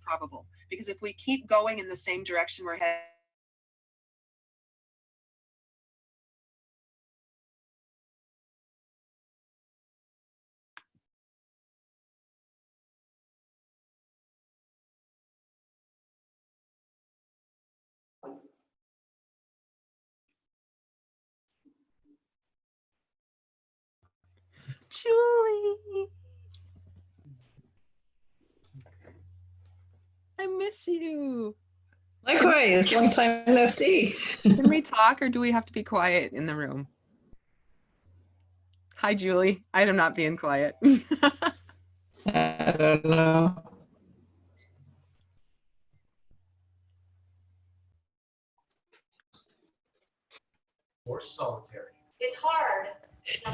probable, because if we keep going in the same direction we're heading, Julie, I miss you. Likewise, long time no see. Can we talk or do we have to be quiet in the room? Hi, Julie. I am not being quiet. I don't know. Or solitary. It's hard. It's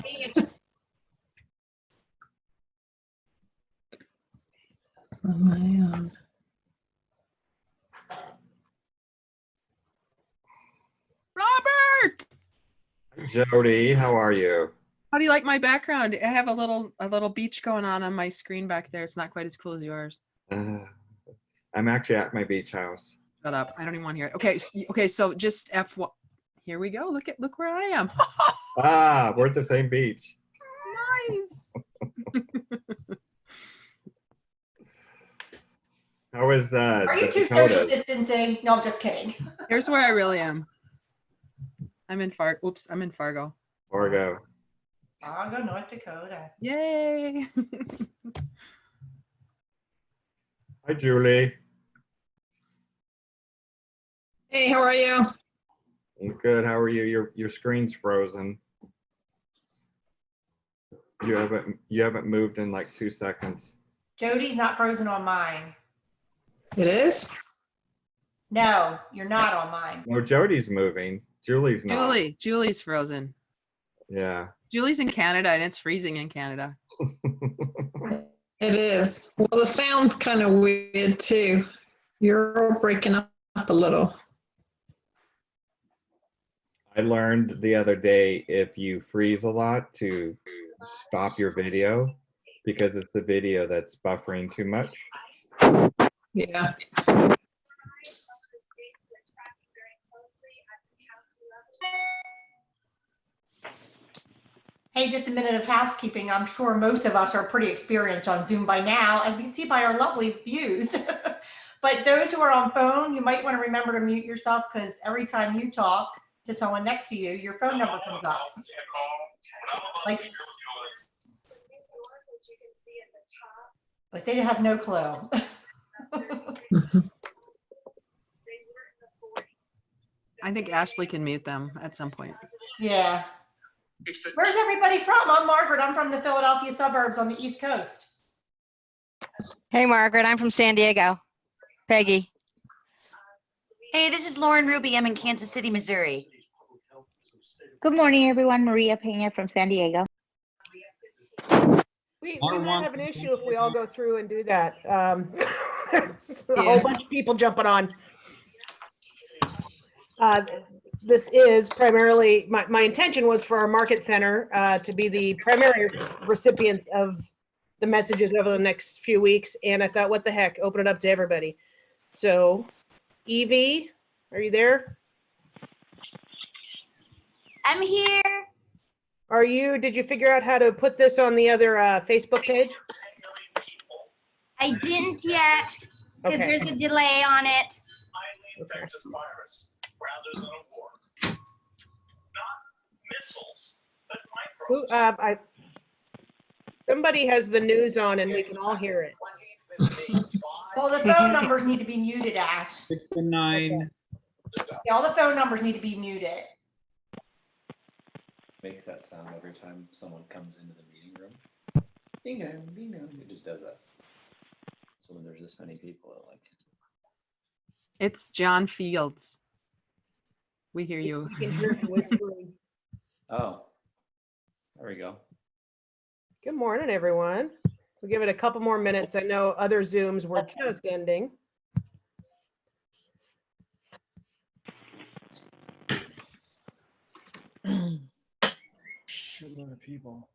on my own. Robert! Jody, how are you? How do you like my background? I have a little beach going on my screen back there. It's not quite as cool as yours. I'm actually at my beach house. Shut up. I don't even want to hear it. Okay, so just F1. Here we go. Look where I am. Ah, we're at the same beach. Nice. How is Are you the two social Dakotas? distancing? No, I'm just kidding. Here's where I really am. I'm in Fargo. Fargo. Fargo, North Dakota. Yay. Hi, Julie. Hey, how are you? I'm good. How are you? Your screen's frozen. You haven't moved in like 2 seconds. Jody's not frozen on mine. It is? No, you're not on mine. No, Jody's moving. Julie's not. Julie's frozen. Yeah. Julie's in Canada and it's freezing in Canada. It is. Well, the sound's kind of weird too. You're breaking up a little. I learned the other day if you freeze a lot to stop your video because it's the video that's buffering too much. Yeah. Hey, just a minute of housekeeping. I'm sure most of us are pretty experienced on Zoom by now, as we can see by our lovely views. But those who are on phone, you might want to remember to mute yourself because every time you talk to someone next to you, your phone number comes up. Like they have no clue. I think Ashley can mute them at some point. Yeah. Where's everybody from? I'm Margaret. I'm from the Philadelphia suburbs on the East Coast. Hey, Margaret, I'm from San Diego. Peggy. Hey, this is Lauren Ruby. I'm in Kansas City, Missouri. Good morning, everyone. Maria Pena from San Diego. We might have an issue if we all go through and do that. There's a whole bunch of people jumping on. This is primarily, my intention was for our market center to be the primary recipients of the messages over the next few weeks. And I thought, what the heck, open it up to everybody. So Evie, are you there? I'm here. Did you figure out how to put this on the other Facebook page? I didn't yet because there's a delay on it. Okay. Somebody has the news on and we can all hear it. Well, the phone numbers need to be muted, Ash. 619. Yeah, all the phone numbers need to be muted. Makes that sound every time someone comes into the meeting room. Ding dong, ding dong. It just does that. So when there's this many people, like. It's John Fields. We hear you. You can hear him whispering. Oh, there we go. Good morning, everyone. We'll give it a couple more minutes. I know other Zooms were just ending. Shitload of people.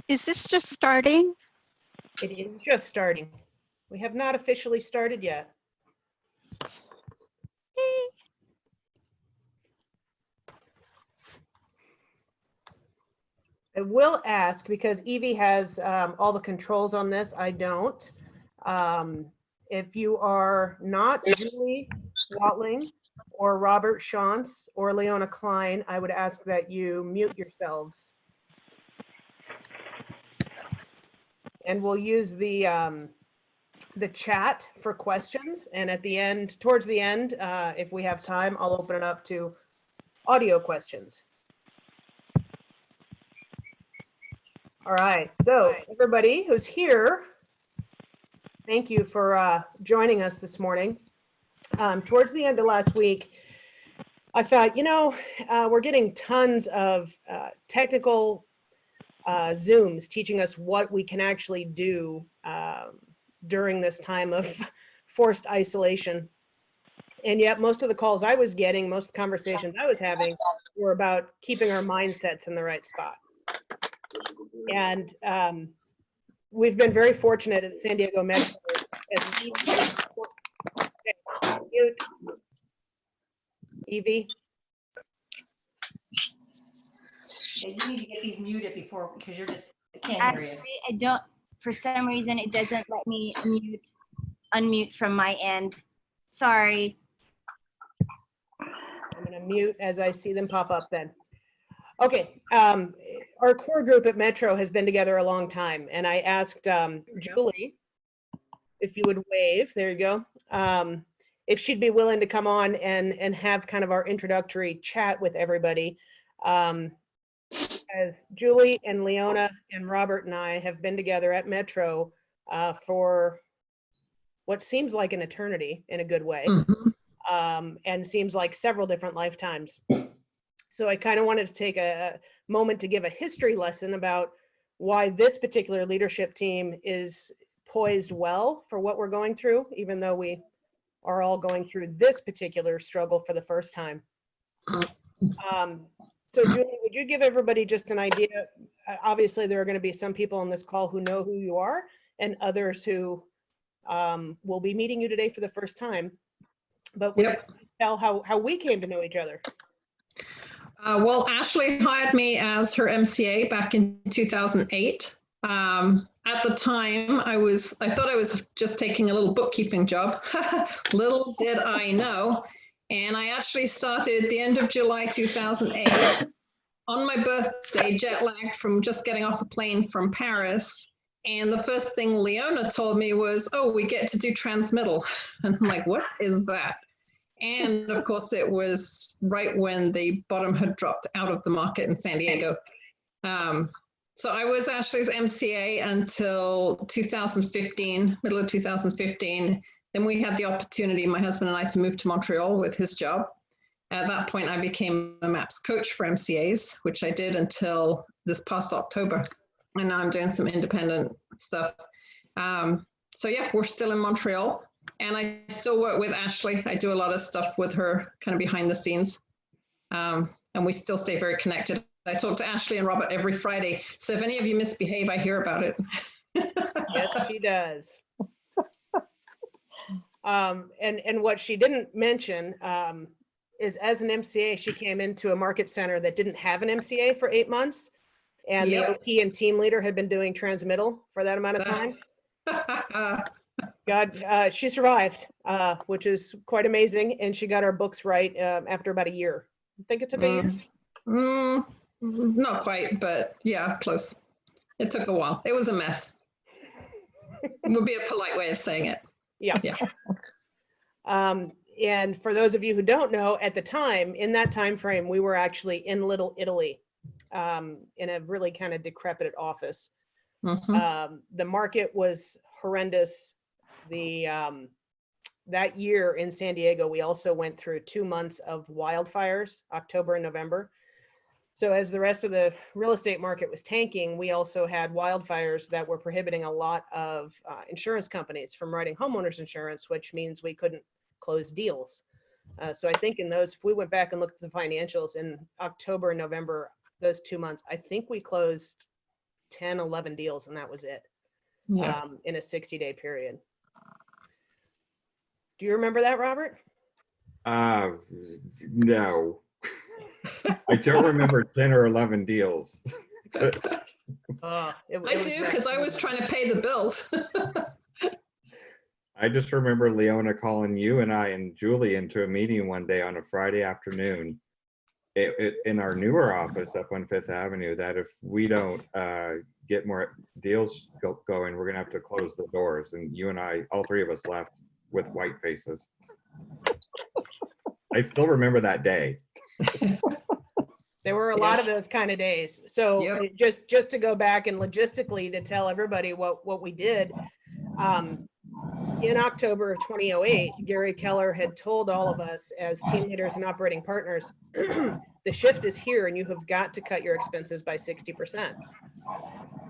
Is this just starting? It is just starting. We have not officially started yet. I will ask, because Evie has all the controls on this, I don't. If you are not Julie Watling or Robert Schantz or Leona Kline, I would ask that you mute yourselves. And we'll use the chat for questions. And at the end, towards the end, if we have time, I'll open it up to audio questions. All right, so everybody who's here, thank you for joining us this morning. Towards the end of last week, I thought, you know, we're getting tons of technical Zooms teaching us what we can actually do during this time of forced isolation. And yet most of the calls I was getting, most of the conversations I was having were about keeping our mindsets in the right spot. And we've been very fortunate at San Diego Metro. Mute. Evie. Yeah, you need to get these muted before, because you're just, I can't hear you. I don't, for some reason, it doesn't let me unmute from my end. Sorry. I'm going to mute as I see them pop up then. Okay, our core group at Metro has been together a long time, and I asked Julie if you would wave, there you go, if she'd be willing to come on and have kind of our introductory chat with everybody. As Julie and Leona and Robert and I have been together at Metro for what seems like an eternity in a good way, and seems like several different lifetimes. So I kind of wanted to take a moment to give a history lesson about why this particular leadership team is poised well for what we're going through, even though we are all going through this particular struggle for the first time. So Julie, would you give everybody just an idea? Obviously, there are going to be some people on this call who know who you are and others who will be meeting you today for the first time. But would you tell how we came to know each other? Well, Ashley hired me as her MCA back in 2008. At the time, I thought I was just taking a little bookkeeping job. Little did I know. And I actually started the end of July 2008 on my birthday, jet lagged from just getting off a plane from Paris. And the first thing Leona told me was, oh, we get to do transmittal. And I'm like, what is that? And of course, it was right when the bottom had dropped out of the market in San Diego. So I was Ashley's MCA until 2015, middle of 2015. Then we had the opportunity, my husband and I, to move to Montreal with his job. At that point, I became a MAPS coach for MCAs, which I did until this past October. And now I'm doing some independent stuff. So yeah, we're still in Montreal. And I still work with Ashley. I do a lot of stuff with her kind of behind the scenes. And we still stay very connected. I talk to Ashley and Robert every Friday. So if any of you misbehave, I hear about it. Yes, she does. And what she didn't mention is as an MCA, she came into a market center that didn't have an MCA for 8 months. And the OP and team leader had been doing transmittal for that amount of time. God, she survived, which is quite amazing. And she got our books right after about a year. I think it took a year. Not quite, but yeah, close. It took a while. It was a mess. Would be a polite way of saying it. Yeah. Yeah. And for those of you who don't know, at the time, in that time frame, we were actually in Little Italy, in a really kind of decrepit office. The market was horrendous. That year in San Diego, we also went through 2 months of wildfires, October and November. So as the rest of the real estate market was tanking, we also had wildfires that were prohibiting a lot of insurance companies from writing homeowners insurance, which means we couldn't close deals. So I think in those, if we went back and looked at the financials in October and November, those 2 months, I think we closed 10, 11 deals, and that was it. Yeah. In a 60-day period. Do you remember that, Robert? No. I don't remember 10 or 11 deals. It I was do, because I was trying to pay the bills. I just remember Leona calling you and I and Julie into a meeting one day on a Friday afternoon in our newer office up on Fifth Avenue, that if we don't get more deals going, we're going to have to close the doors. And you and I, all three of us, left with white faces. I still remember that day. There were a lot of those kind of days. So just to go back and logistically to tell everybody what we did, in October of 2008, Gary Keller had told all of us as team leaders and operating partners, the shift is here and you have got to cut your expenses by 60%.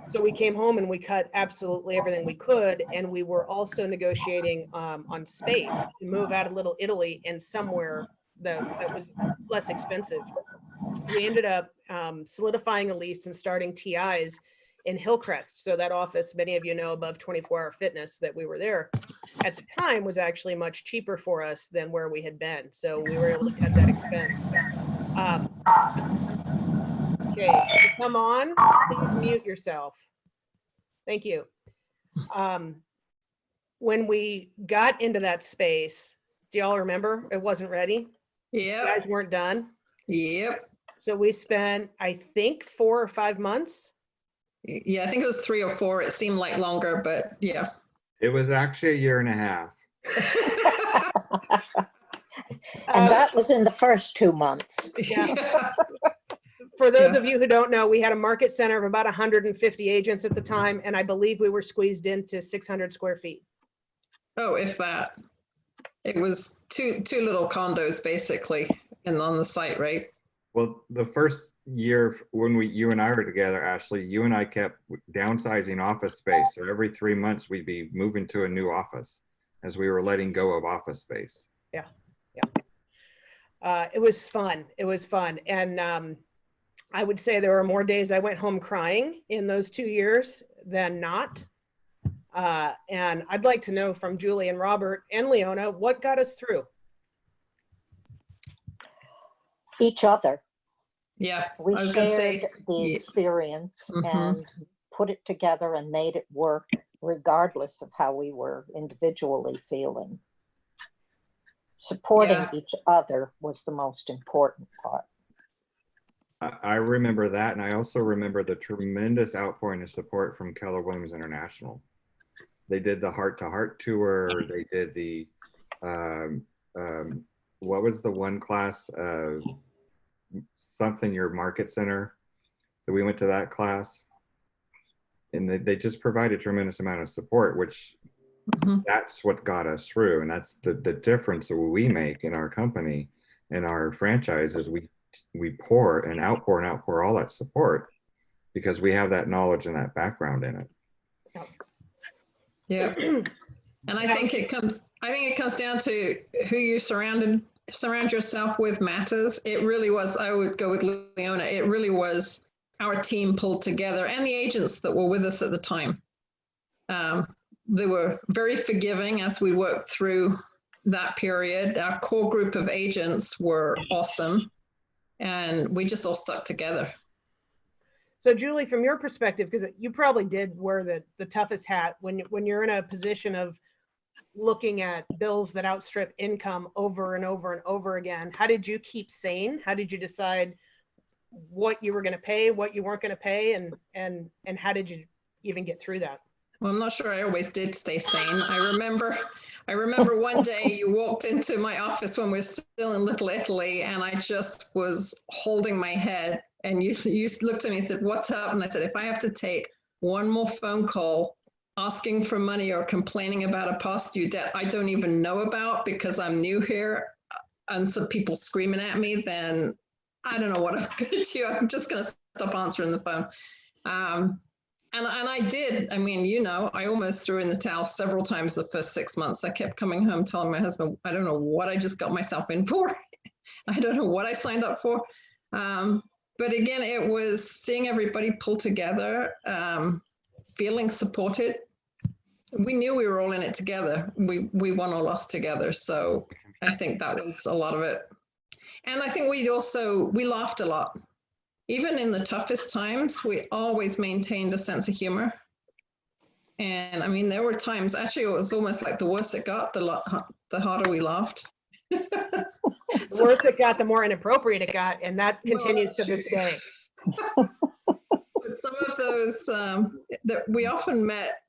So we came home and we cut absolutely everything we could. And we were also negotiating on space to move out of Little Italy and somewhere that was less expensive. We ended up solidifying a lease and starting TIs in Hillcrest. So that office, many of you know, above 24-hour fitness, that we were there at the time was actually much cheaper for us than where we had been. So we were able to cut that expense. Okay, to come on, please mute yourself. Thank you. When we got into that space, do y'all remember? It wasn't ready. Yeah. You guys weren't done. Yep. So we spent, I think, 4 or 5 months. Yeah, I think it was 3 or 4. It seemed like longer, but yeah. It was actually 1.5 years. And that was in the first 2 months. Yeah. For those of you who don't know, we had a market center of about 150 agents at the time, and I believe we were squeezed into 600 square feet. Oh, if that. It was two little condos basically on the site, right? Well, the first year when you and I were together, Ashley, you and I kept downsizing office space. So every 3 months we'd be moving to a new office as we were letting go of office space. Yeah, yeah. It was fun. It was fun. And I would say there were more days I went home crying in those 2 years than not. And I'd like to know from Julie and Robert and Leona, what got us through? Each other. Yeah, we shared the experience and put it together and made it work regardless of how we were individually feeling. Supporting each other was the most important part. I remember that, and I also remember the tremendous outpouring of support from Keller Williams International. They did the heart-to-heart tour. They did the what was the one class? Something your market center. That we went to that class, and they just provided a tremendous amount of support, which that's what got us through, and that's the difference that we make in our company and our franchise is we pour and outpour all that support because we have that knowledge and that background in it. Yeah, and I think it comes down to who you surround yourself with matters. It really was, I would go with Leona, it really was our team pulled together and the agents that were with us at the time. They were very forgiving as we worked through that period. Our core group of agents were awesome and we just all stuck together. So Julie, from your perspective, because you probably did wear the toughest hat when you're in a position of looking at bills that outstrip income over and over and over again, how did you keep sane? How did you decide what you were going to pay, what you weren't going to pay, and how did you even get through that? Well, I'm not sure I always did stay sane. I remember one day you walked into my office when we were still in Little Italy, and I just was holding my head, and you looked at me and said, "What's up?" And I said, "If I have to take one more phone call asking for money or complaining about a past due debt I don't even know about because I'm new here, and some people screaming at me, then I don't know what I'm going to do. I'm just going to stop answering the phone. And I did. I mean, you know, I almost threw in the towel several times the first 6 months. I kept coming home telling my husband, I don't know what I just got myself in for. I don't know what I signed up for. But again, it was seeing everybody pull together, feeling supported. We knew we were all in it together. We won or lost together. So I think that was a lot of it. And I think we laughed a lot. Even in the toughest times, we always maintained a sense of humor. And I mean, there were times, actually, it was almost like the worse it got, the harder we laughed. The worse it got, the more inappropriate it got, and that continues to this day. But some of those that we often met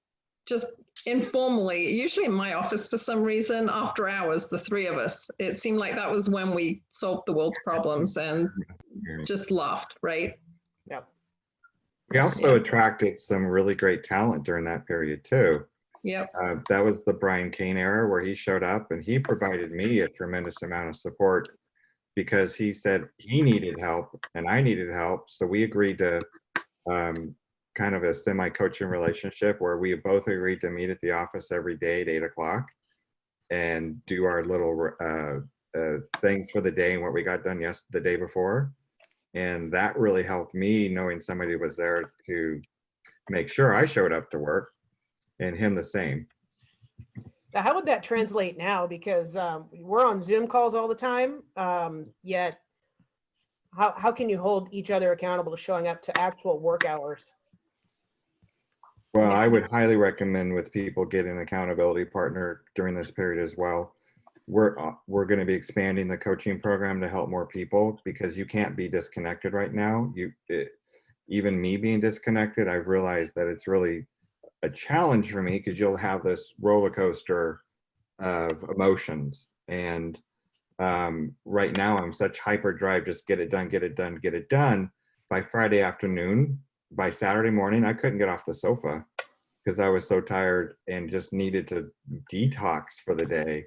just informally, usually in my office for some reason, after hours, the three of us, it seemed like that was when we solved the world's problems and just laughed, right? Yep. We also attracted some really great talent during that period too. Yep. That was the Brian Kane era where he showed up and he provided me a tremendous amount of support because he said he needed help and I needed help. So we agreed to kind of a semi-coaching relationship where we both agreed to meet at the office every day at 8 o'clock and do our little things for the day and what we got done the day before. And that really helped me knowing somebody was there to make sure I showed up to work and him the same. Now, how would that translate now? Because we're on Zoom calls all the time, yet how can you hold each other accountable to showing up to actual work hours? Well, I would highly recommend with people get an accountability partner during this period as well. We're going to be expanding the coaching program to help more people because you can't be disconnected right now. Even me being disconnected, I've realized that it's really a challenge for me because you'll have this roller coaster of emotions. And right now I'm such hyperdrive, just get it done, get it done, get it done. By Friday afternoon, by Saturday morning, I couldn't get off the sofa because I was so tired and just needed to detox for the day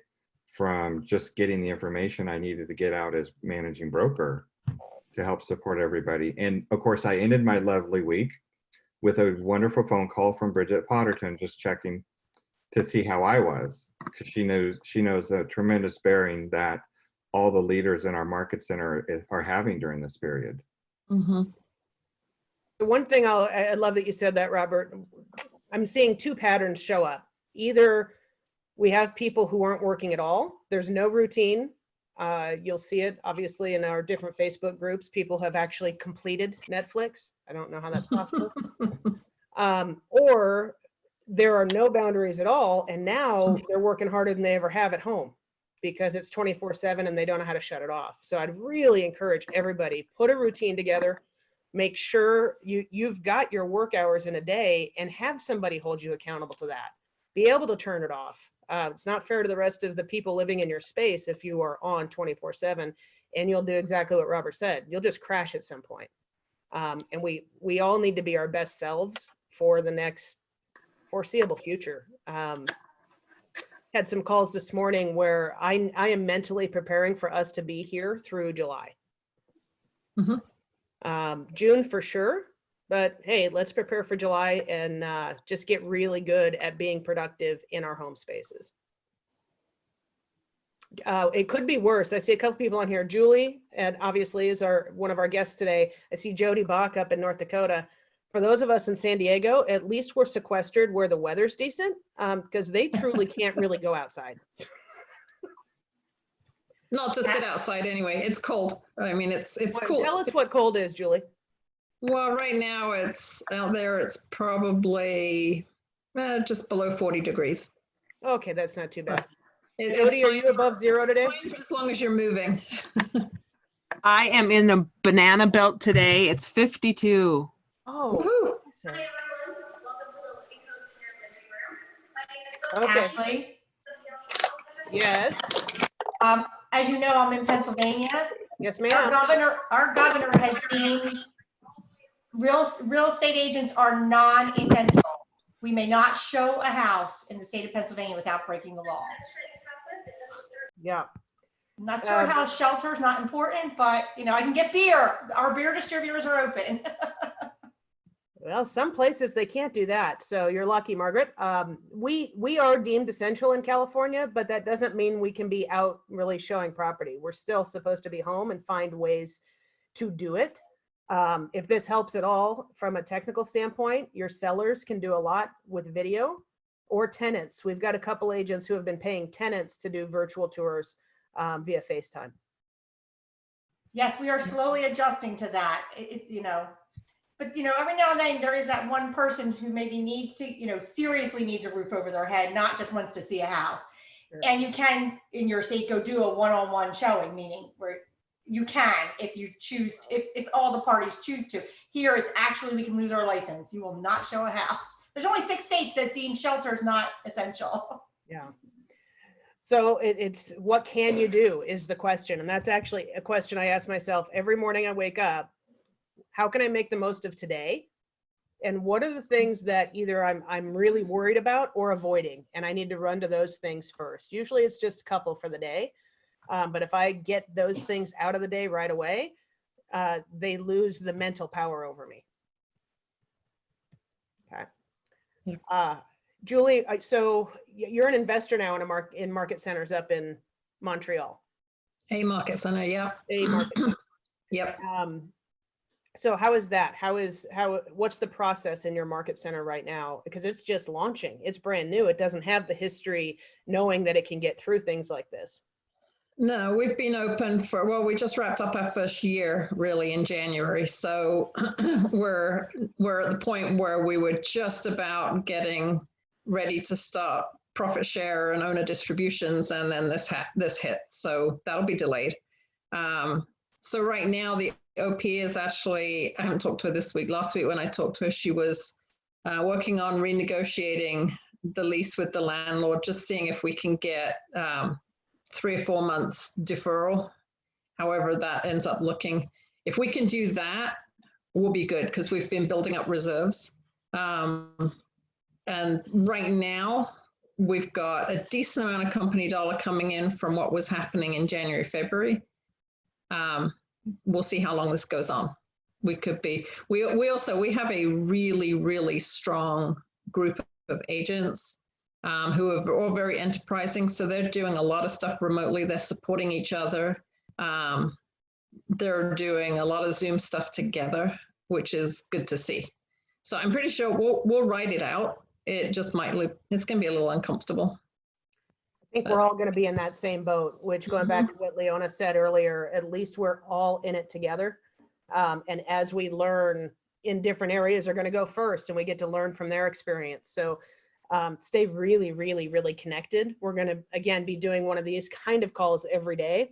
from just getting the information I needed to get out as managing broker to help support everybody. And of course, I ended my lovely week with a wonderful phone call from Bridget Potterton, just checking to see how I was, because she knows the tremendous bearing that all the leaders in our market center are having during this period. Mm-hmm. The one thing I love that you said that, Robert. I'm seeing two patterns show up. Either we have people who aren't working at all. There's no routine. You'll see it obviously in our different Facebook groups. People have actually completed Netflix. I don't know how that's possible. Or there are no boundaries at all. And now they're working harder than they ever have at home because it's 24/7 and they don't know how to shut it off. So I'd really encourage everybody, put a routine together. Make sure you've got your work hours in a day and have somebody hold you accountable to that. Be able to turn it off. It's not fair to the rest of the people living in your space if you are on 24/7 and you'll do exactly what Robert said. You'll just crash at some point. And we all need to be our best selves for the next foreseeable future. Had some calls this morning where I am mentally preparing for us to be here through July. Mm-hmm. June for sure, but hey, let's prepare for July and just get really good at being productive in our home spaces. It could be worse. I see a couple people on here. Julie, and obviously is one of our guests today. I see Jody Bach up in North Dakota. For those of us in San Diego, at least we're sequestered where the weather's decent, because they truly can't really go outside. Not to sit outside anyway. It's cold. I mean, it's cool. Tell us what cold is, Julie. Well, right now it's out there. It's probably just below 40 degrees. Okay, that's not too bad. Jody, are you above zero today? Fine for as long as you're moving. I am in the banana belt today. It's 52. Oh. Woohoo. Okay. Ashley, Yes. as you know, I'm in Pennsylvania. Yes, Our ma'am. governor has deemed real estate agents are non-essential. We may not show a house in the state of Pennsylvania without breaking the law. Yeah. I'm not sure how shelter's not important, but you know, I can get beer. Our beer distributors are open. Well, some places they can't do that. So you're lucky, Margaret. We are deemed essential in California, but that doesn't mean we can be out really showing property. We're still supposed to be home and find ways to do it. If this helps at all from a technical standpoint, your sellers can do a lot with video, or tenants. We've got a couple agents who have been paying tenants to do virtual tours via FaceTime. Yes, we are slowly adjusting to that. It's, you know, but you know, every now and then there is that one person who maybe needs to, you know, seriously needs a roof over their head, not just wants to see a house. Sure. And you can, in your state, go do a one-on-one showing, meaning where you can, if you choose, if all the parties choose to. Here, it's actually, we can lose our license. You will not show a house. There's only 6 states that deem shelters not essential. Yeah. So it's what can you do is the question. And that's actually a question I ask myself every morning I wake up. How can I make the most of today? And what are the things that either I'm really worried about or avoiding? And I need to run to those things first. Usually it's just a couple for the day. But if I get those things out of the day right away, they lose the mental power over me. Okay. Julie, so you're an investor now in market centers up in Montreal. A market center, yeah. A market center. Yep. So how is that? What's the process in your market center right now? Because it's just launching. It's brand new. It doesn't have the history knowing that it can get through things like this. No, we've been open for, well, we just wrapped up our first year really in January. So we're at the point where we were just about getting ready to start profit share and owner distributions. And then this hit. So that'll be delayed. So right now the OP is actually, I haven't talked to her this week. Last week when I talked to her, she was working on renegotiating the lease with the landlord, just seeing if we can get 3 or 4 months deferral, however that ends up looking. If we can do that, we'll be good because we've been building up reserves. And right now, we've got a decent amount of company dollar coming in from what was happening in January, February. We'll see how long this goes on. We could be, we have a really, really strong group of agents who are all very enterprising. So they're doing a lot of stuff remotely. They're supporting each other. They're doing a lot of Zoom stuff together, which is good to see. So I'm pretty sure we'll ride it out. It just might look, it's going to be a little uncomfortable. I think we're all going to be in that same boat, which going back to what Leona said earlier, at least we're all in it together. And as we learn in different areas are going to go first and we get to learn from their experience. So stay really, really, really connected. We're going to, again, be doing one of these kind of calls every day.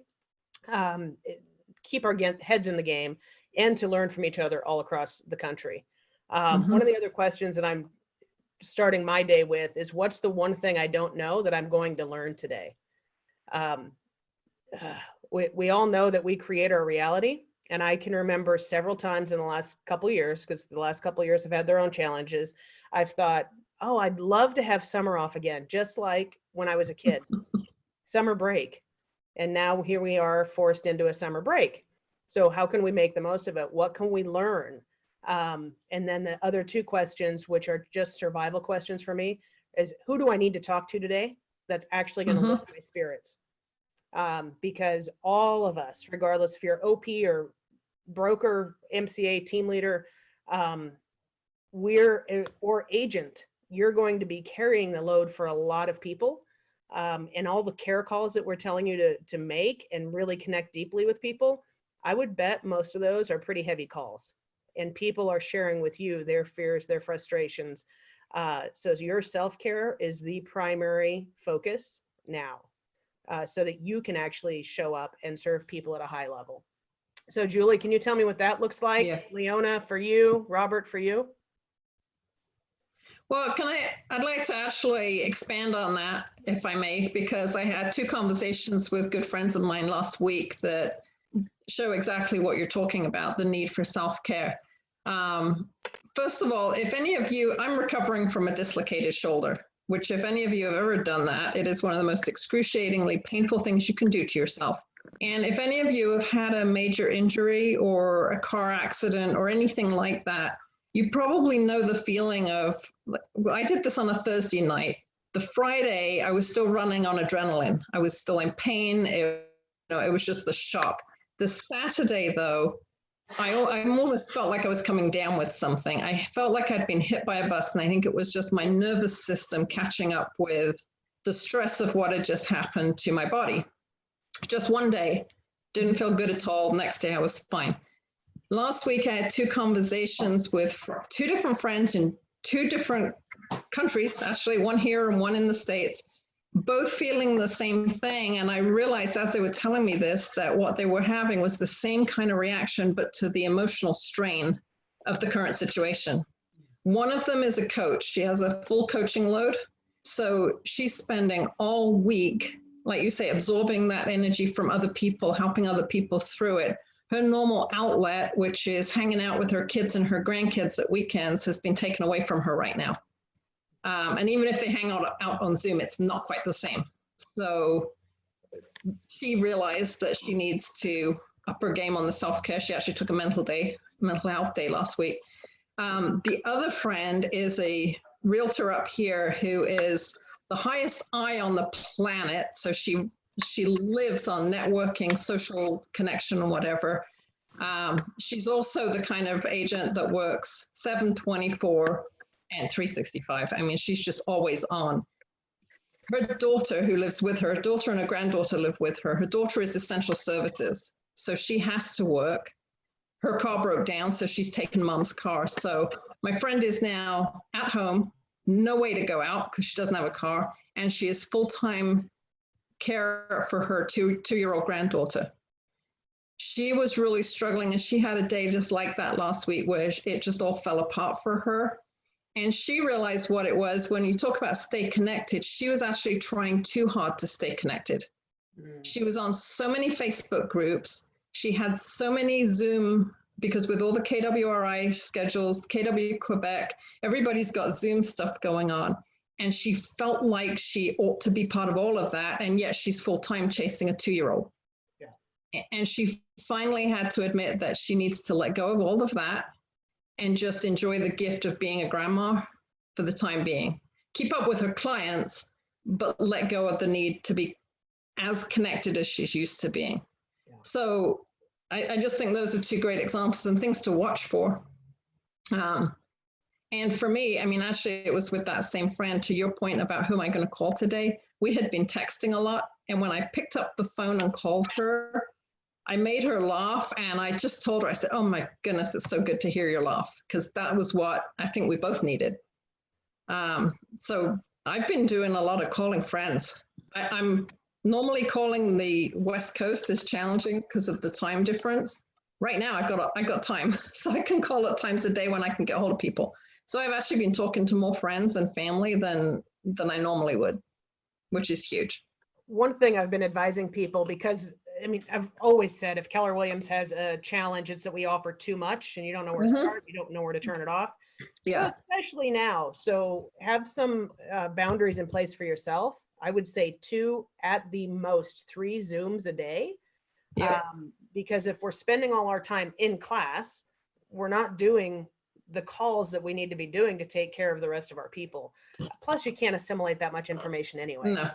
Keep our heads in the game and to learn from each other all across the country. One of the other questions that I'm starting my day with is what's the one thing I don't know that I'm going to learn today? We all know that we create our reality. And I can remember several times in the last couple of years, because the last couple of years have had their own challenges. I've thought, oh, I'd love to have summer off again, just like when I was a kid, summer break. And now here we are forced into a summer break. So how can we make the most of it? What can we learn? And then the other 2 questions, which are just survival questions for me, is who do I need to talk to today that's actually going to lift my spirits? Because all of us, regardless if you're OP or broker, MCA, team leader, or agent, you're going to be carrying the load for a lot of people. And all the care calls that we're telling you to make and really connect deeply with people, I would bet most of those are pretty heavy calls. And people are sharing with you their fears, their frustrations. So your self-care is the primary focus now, so that you can actually show up and serve people at a high level. So Julie, can you tell me what that looks like? Yeah. Leona, for you, Robert, for you? Well, I'd like to actually expand on that, if I may, because I had 2 conversations with good friends of mine last week that show exactly what you're talking about, the need for self-care. First of all, if any of you, I'm recovering from a dislocated shoulder, which if any of you have ever done that, it is one of the most excruciatingly painful things you can do to yourself. And if any of you have had a major injury or a car accident or anything like that, you probably know the feeling of, I did this on a Thursday night. The Friday, I was still running on adrenaline. I was still in pain. It was just the shock. The Saturday, though, I almost felt like I was coming down with something. I felt like I'd been hit by a bus, and I think it was just my nervous system catching up with the stress of what had just happened to my body. Just one day, didn't feel good at all. Next day, I was fine. Last week, I had 2 conversations with 2 different friends in 2 different countries, actually, one here and one in the States, both feeling the same thing. And I realized as they were telling me this, that what they were having was the same kind of reaction, but to the emotional strain of the current situation. One of them is a coach. She has a full coaching load. So she's spending all week, like you say, absorbing that energy from other people, helping other people through it. Her normal outlet, which is hanging out with her kids and her grandkids at weekends, has been taken away from her right now. And even if they hang out on Zoom, it's not quite the same. So she realized that she needs to up her game on the self-care. She actually took a mental health day last week. The other friend is a realtor up here who is the highest I on the planet. So she lives on networking, social connection, and whatever. She's also the kind of agent that works 7/24 and 365. I mean, she's just always on. Her daughter, who lives with her, her daughter and her granddaughter live with her. Her daughter is essential services, so she has to work. Her car broke down, so she's taken mom's car. So my friend is now at home, no way to go out because she doesn't have a car, and she is full-time care for her two-year-old granddaughter. She was really struggling, and she had a day just like that last week where it just all fell apart for her. And she realized what it was. When you talk about stay connected, she was actually trying too hard to stay connected. She was on so many Facebook groups. She had so many Zoom, because with all the KWRI schedules, KW Quebec, everybody's got Zoom stuff going on. And she felt like she ought to be part of all of that. And yet she's full-time chasing a 2-year-old. Yeah. And she finally had to admit that she needs to let go of all of that and just enjoy the gift of being a grandma for the time being. Keep up with her clients, but let go of the need to be as connected as she's used to being. Yeah. So I just think those are 2 great examples and things to watch for. And for me, I mean, actually, it was with that same friend, to your point about who am I going to call today, we had been texting a lot. And when I picked up the phone and called her, I made her laugh, and I just told her, I said, oh my goodness, it's so good to hear your laugh, because that was what I think we both needed. So I've been doing a lot of calling friends. I'm normally calling the West Coast is challenging because of the time difference. Right now I got time, so I can call at times a day when I can get hold of people. So I've actually been talking to more friends and family than I normally would, which is huge. One thing I've been advising people, because I mean, I've always said if Keller Williams has a challenge, it's that we offer too much and you don't know where to start, you don't know where to turn it off. Yeah. Especially now. So have some boundaries in place for yourself. I would say 2, at the most 3 Zooms a day. Yeah. Because if we're spending all our time in class, we're not doing the calls that we need to be doing to take care of the rest of our people. Plus, you can't assimilate that much information anyway. No.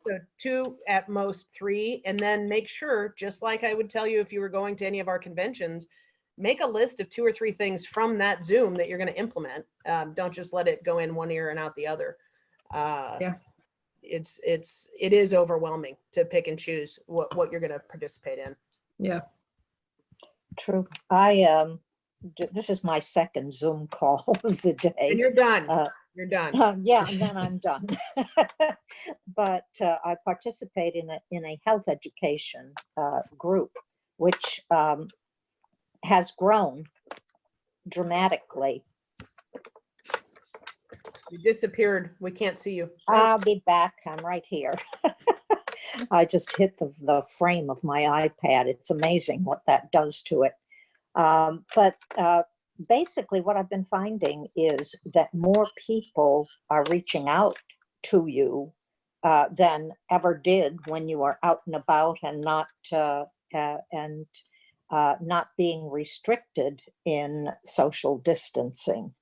So 2, at most 3, and then make sure, just like I would tell you if you were going to any of our conventions, make a list of 2 or 3 things from that Zoom that you're going to implement. Don't just let it go in one ear and out the other. Yeah. It is overwhelming to pick and choose what you're going to participate in. Yeah. True. This is my 2nd Zoom call of the day. And you're done. You're done. Yeah, and then I'm done. But I participate in a health education group, which has grown dramatically. You disappeared. We can't see you. I'll be back. I'm right here. I just hit the frame of my iPad. It's amazing what that does to it. But basically what I've been finding is that more people are reaching out to you than ever did when you are out and about and not being restricted in social distancing.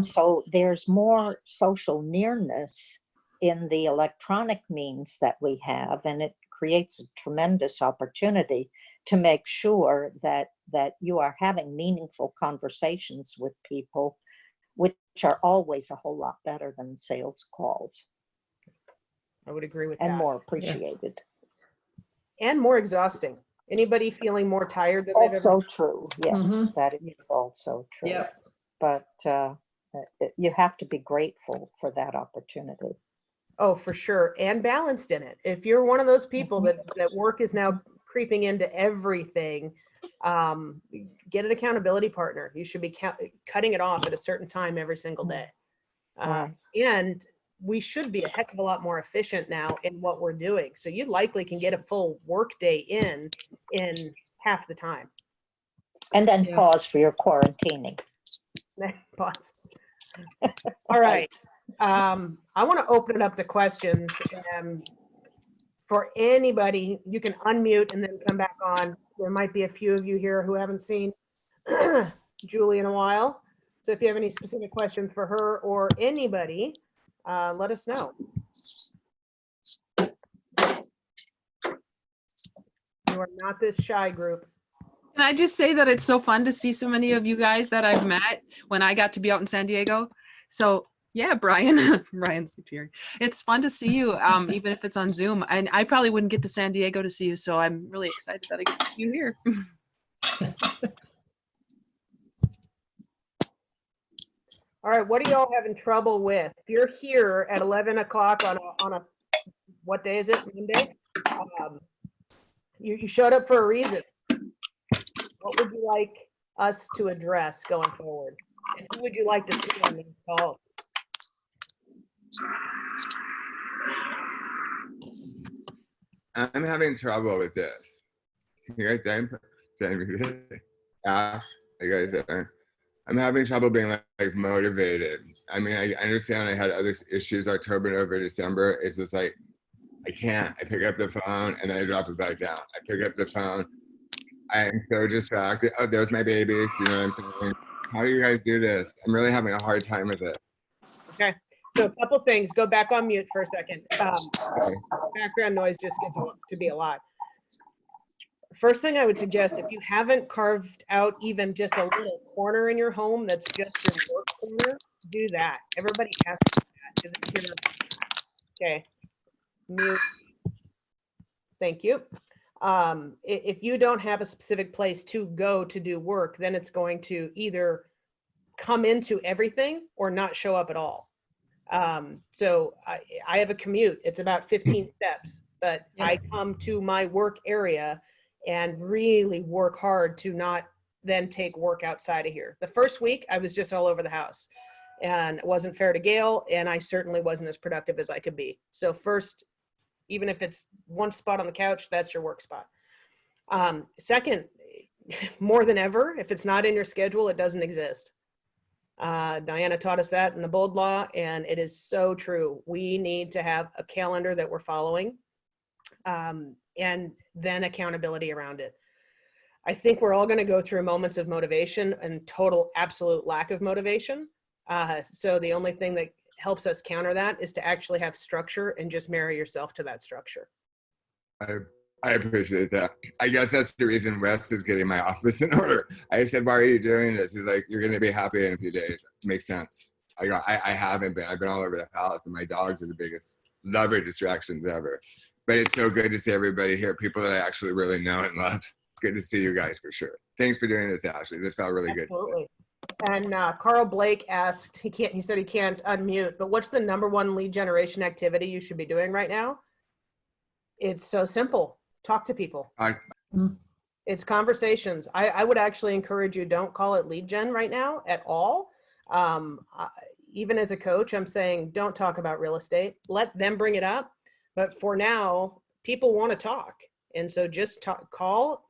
So there's more social nearness in the electronic means that we have, and it creates a tremendous opportunity to make sure that you are having meaningful conversations with people, which are always a whole lot better than sales calls. I would agree with and that. more appreciated. And more exhausting. Anybody feeling more tired than they've Also ever? true. Yes, that is also true. Yep. But you have to be grateful for that opportunity. Oh, for sure. And balanced in it. If you're one of those people that work is now creeping into everything, get an accountability partner. You should be cutting it off at a certain time every single day. And we should be a heck of a lot more efficient now in what we're doing. So you likely can get a full work day in half the time. And then pause for your quarantining. Pause. All right. I want to open it up to questions. For anybody, you can unmute and then come back on. There might be a few of you here who haven't seen Julie in a while. So if you have any specific questions for her or anybody, let us know. You are not this shy group. Can I just say that it's so fun to see so many of you guys that I've met when I got to be out in San Diego. So yeah, Brian, Brian's cheering. It's fun to see you, even if it's on Zoom. And I probably wouldn't get to San Diego to see you, so I'm really excited that I get to see you here. All right, what are y'all having trouble with? If you're here at 11 o'clock on a what day is it? Monday? You showed up for a reason. What would you like us to address going forward? And who would you like to see on these calls? I'm having trouble with this. You guys done? Ash, you guys there? I'm having trouble being like motivated. I mean, I understand I had other issues October, November, December. It's just like, I can't. I pick up the phone and then I drop it back down. I pick up the phone. I'm so distracted. Oh, there's my babies. Do you know what I'm saying? How do you guys do this? I'm really having a hard time with it. Okay, so a couple things. Go back on mute for a second. Background noise just gets to be a lot. First thing I would suggest, if you haven't carved out even just a little corner in your home that's just your work corner, do that. Everybody has to do that because it's your, okay, mute. Thank you. If you don't have a specific place to go to do work, then it's going to either come into everything or not show up at all. So I have a commute. It's about 15 steps, but I come to my work area and really work hard to not then take work outside of here. The first week I was just all over the house and it wasn't fair to Gail, and I certainly wasn't as productive as I could be. So first, even if it's one spot on the couch, that's your work spot. Second, more than ever, if it's not in your schedule, it doesn't exist. Diana taught us that in the Bold Law, and it is so true. We need to have a calendar that we're following, and then accountability around it. I think we're all going to go through moments of motivation and total absolute lack of motivation. So the only thing that helps us counter that is to actually have structure and just marry yourself to that structure. I appreciate that. I guess that's the reason Wes is getting my office in order. I said, why are you doing this? He's like, you're going to be happy in a few days. Makes sense. I haven't been. I've been all over the house, and my dogs are the biggest lover distractions ever. But it's so good to see everybody here, people that I actually really know and love. Good to see you guys for sure. Thanks for doing this, Ashley. This felt really Absolutely. Good. And Carl Blake asked, he said he can't unmute, but what's the #1 lead generation activity you should be doing right now? It's so simple. Talk to people. It's conversations. I would actually encourage you, don't call it lead gen right now at all. Even as a coach, I'm saying, don't talk about real estate. Let them bring it up. But for now, people want to talk. And so just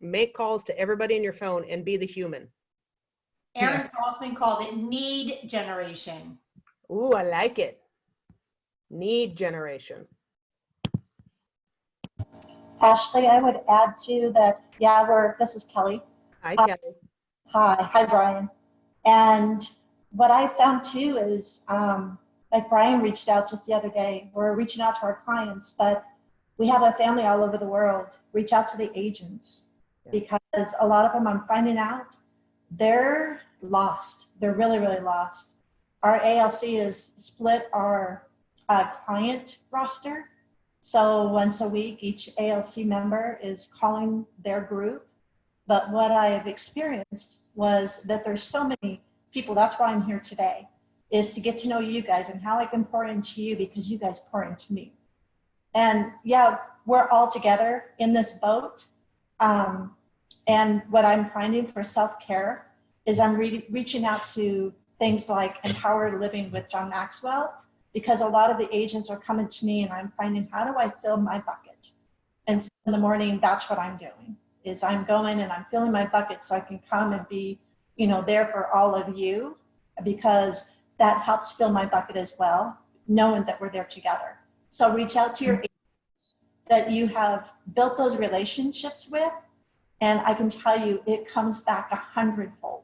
make calls to everybody in your phone and be the human. Aaron Kaufman called it need generation. Ooh, I like it. Need generation. Ashley, I would add to that, yeah, this is Kelly. Hi, Kelly. Hi, Brian. And what I found too is, like Brian reached out just the other day, we're reaching out to our clients, but we have a family all over the world. Reach out to the agents because a lot of them, I'm finding out, they're lost. They're really, really lost. Our ALC is split our client roster. So once a week, each ALC member is calling their group. But what I've experienced was that there's so many people, that's why I'm here today, is to get to know you guys and how I can pour into you because you guys pour into me. And yeah, we're all together in this boat. And what I'm finding for self-care is I'm reaching out to things like Empowered Living with John Maxwell, because a lot of the agents are coming to me and I'm finding, how do I fill my bucket? And so in the morning, that's what I'm doing, is I'm going and I'm filling my bucket so I can come and be, there for all of you, because that helps fill my bucket as well, knowing that we're there together. So reach out to your agents that you have built those relationships with, and I can tell you it comes back 100-fold.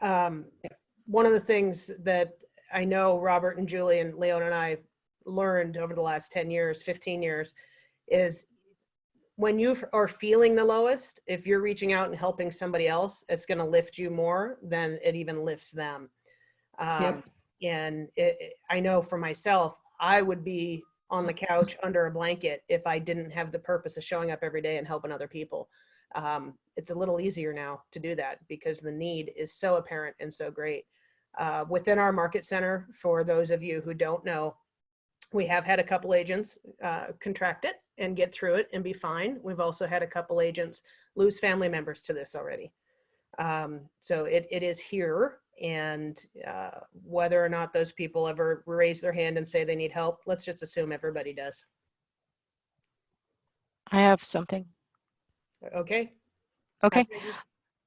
One of the things that I know Robert and Julie and Leona and I learned over the last 10 years, 15 years, is when you are feeling the lowest, if you're reaching out and helping somebody else, it's going to lift you more than it even lifts them. And I know for myself, I would be on the couch under a blanket if I didn't have the purpose of showing up every day and helping other people. It's a little easier now to do that because the need is so apparent and so great. Within our market center, for those of you who don't know, we have had a couple agents contract it and get through it and be fine. We've also had a couple agents lose family members to this already. So it is here, and whether or not those people ever raise their hand and say they need help, let's just assume everybody does. I have something. Okay. Okay.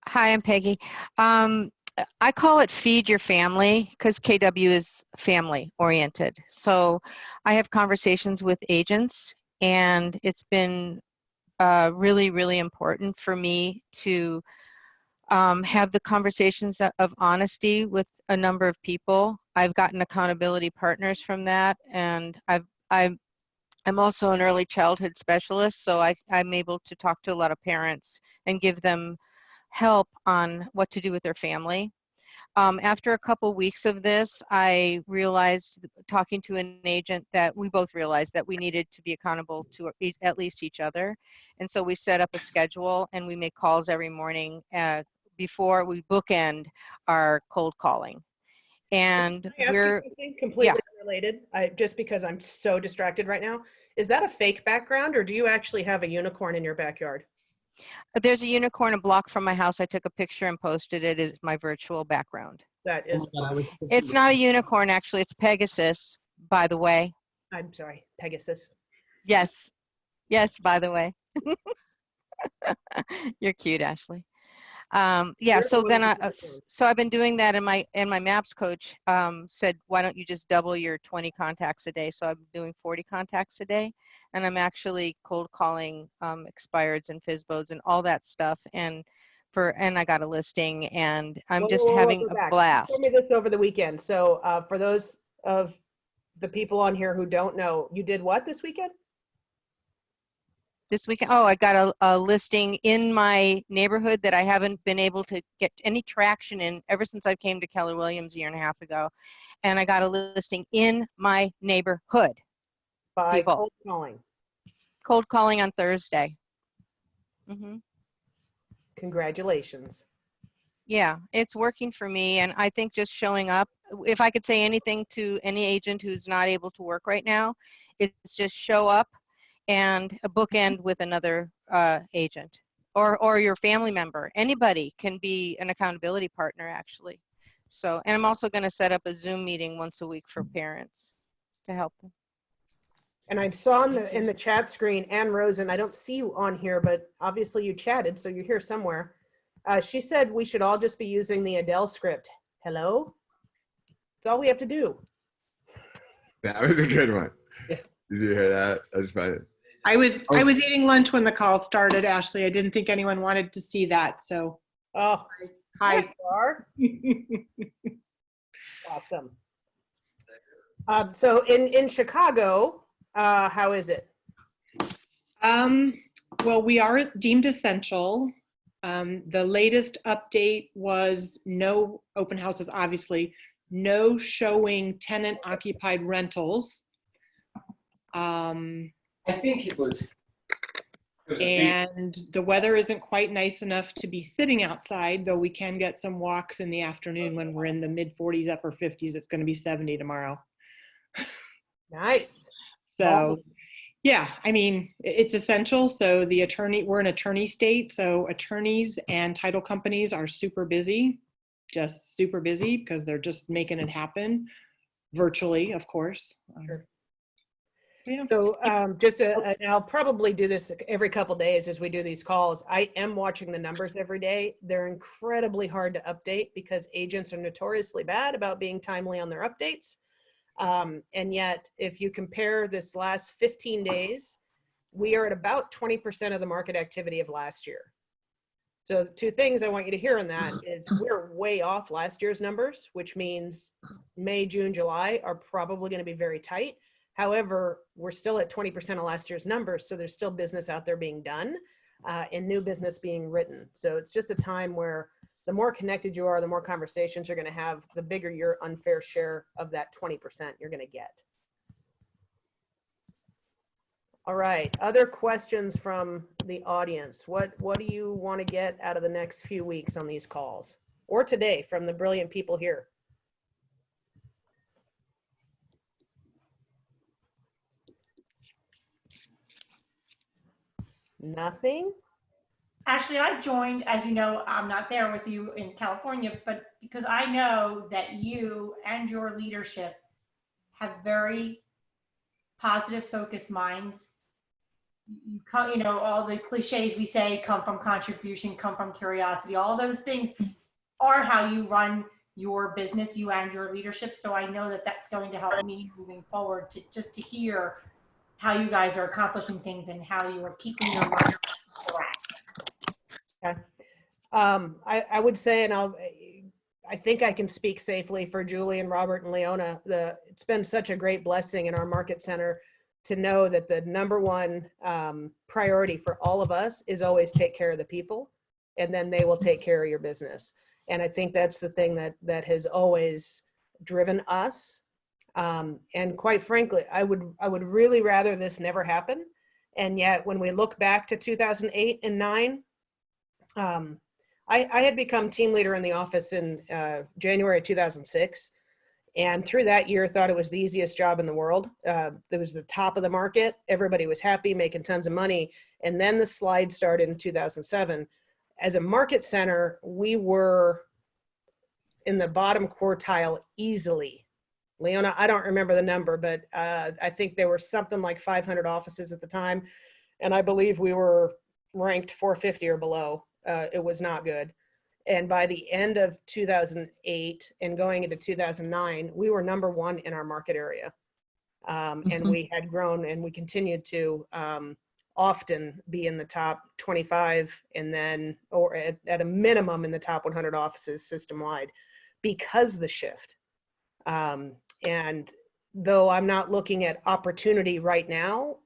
Hi, I'm Peggy. I call it Feed Your Family because KW is family oriented. So I have conversations with agents, and it's been really, really important for me to have the conversations of honesty with a number of people. I've gotten accountability partners from that, and I'm also an early childhood specialist, so I'm able to talk to a lot of parents and give them help on what to do with their family. After a couple weeks of this, I realized, talking to an agent, that we both realized that we needed to be accountable to at least each other. And so we set up a schedule and we make calls every morning before we bookend our cold calling. And we're completely unrelated, just because I'm so distracted right now. Is that a fake background, or do you actually have a unicorn in your backyard? There's a unicorn a block from my house. I took a picture and posted it as my virtual background. That is. It's not a unicorn, actually. It's Pegasus, by the way. I'm sorry, Pegasus. Yes. Yes, by the way. You're cute, Ashley. Yeah, so then so I've been doing that, and my MAPS coach said, why don't you just double your 20 contacts a day? So I'm doing 40 contacts a day, and I'm actually cold calling expireds and FSBOs and all that stuff, and I got a listing, and I'm just having a blast. You told me this over the weekend. So for those of the people on here who don't know, you did what this weekend? This weekend, I got a listing in my neighborhood that I haven't been able to get any traction in ever since I came to Keller Williams a year and a half ago. And I got a listing in my neighborhood. By cold calling. Cold calling on Thursday. Mm-hmm. Congratulations. Yeah, it's working for me. And I think just showing up, if I could say anything to any agent who's not able to work right now, it's just show up and a bookend with another agent or your family member. Anybody can be an accountability partner, actually. So, and I'm also going to set up a Zoom meeting once a week for parents to help them. And I saw in the chat screen, Ann Rosen, I don't see you on here, but obviously you chatted, so you're here somewhere. She said we should all just be using the Adele script. Hello? That's all we have to do. That was a good one. Did you hear that? That's funny. I was eating lunch when the call started, Ashley. I didn't think anyone wanted to see that, so. Oh, Hi. you are. Awesome. So in Chicago, how is it? Well, we are deemed essential. The latest update was no open houses, obviously, no showing tenant occupied rentals. I think it was a big- And the weather isn't quite nice enough to be sitting outside, though we can get some walks in the afternoon when we're in the mid 40s, upper 50s. It's going to be 70 tomorrow. Nice. So, yeah, I mean, it's essential. So we're an attorney state. So attorneys and title companies are super busy, just super busy because they're just making it happen virtually, of course. Sure. Yeah. So and I'll probably do this every couple days as we do these calls. I am watching the numbers every day. They're incredibly hard to update because agents are notoriously bad about being timely on their updates. And yet, if you compare this last 15 days, we are at about 20% of the market activity of last year. So two things I want you to hear on that is we're way off last year's numbers, which means May, June, July are probably going to be very tight. However, we're still at 20% of last year's numbers, so there's still business out there being done and new business being written. So it's just a time where the more connected you are, the more conversations you're going to have, the bigger your unfair share of that 20% you're going to get. All right, other questions from the audience? What do you want to get out of the next few weeks on these calls? Or today from the brilliant people here? Nothing? Ashley, I joined, as you know, I'm not there with you in California, but because I know that you and your leadership have very positive, focused minds. You come, you know, all the cliches we say come from contribution, come from curiosity. All those things are how you run your business, you and your leadership. So I know that that's going to help me moving forward to just to hear how you guys are accomplishing things and how you are keeping your mind correct. Okay. I would say, and I think I can speak safely for Julie and Robert and Leona. It's been such a great blessing in our market center to know that the number one priority for all of us is always take care of the people, and then they will take care of your business. And I think that's the thing that has always driven us. And quite frankly, I would really rather this never happen. And yet, when we look back to 2008 and 9, I had become team leader in the office in January 2006. And through that year, thought it was the easiest job in the world. It was the top of the market. Everybody was happy, making tons of money. And then the slide started in 2007. As a market center, we were in the bottom quartile easily. Leona, I don't remember the number, but I think there were something like 500 offices at the time. And I believe we were ranked 450 or below. It was not good. And by the end of 2008 and going into 2009, we were number one in our market area. And we had grown, and we continued to often be in the top 25 and then, or at a minimum in the top 100 offices system-wide because the shift. And though I'm not looking at opportunity right now,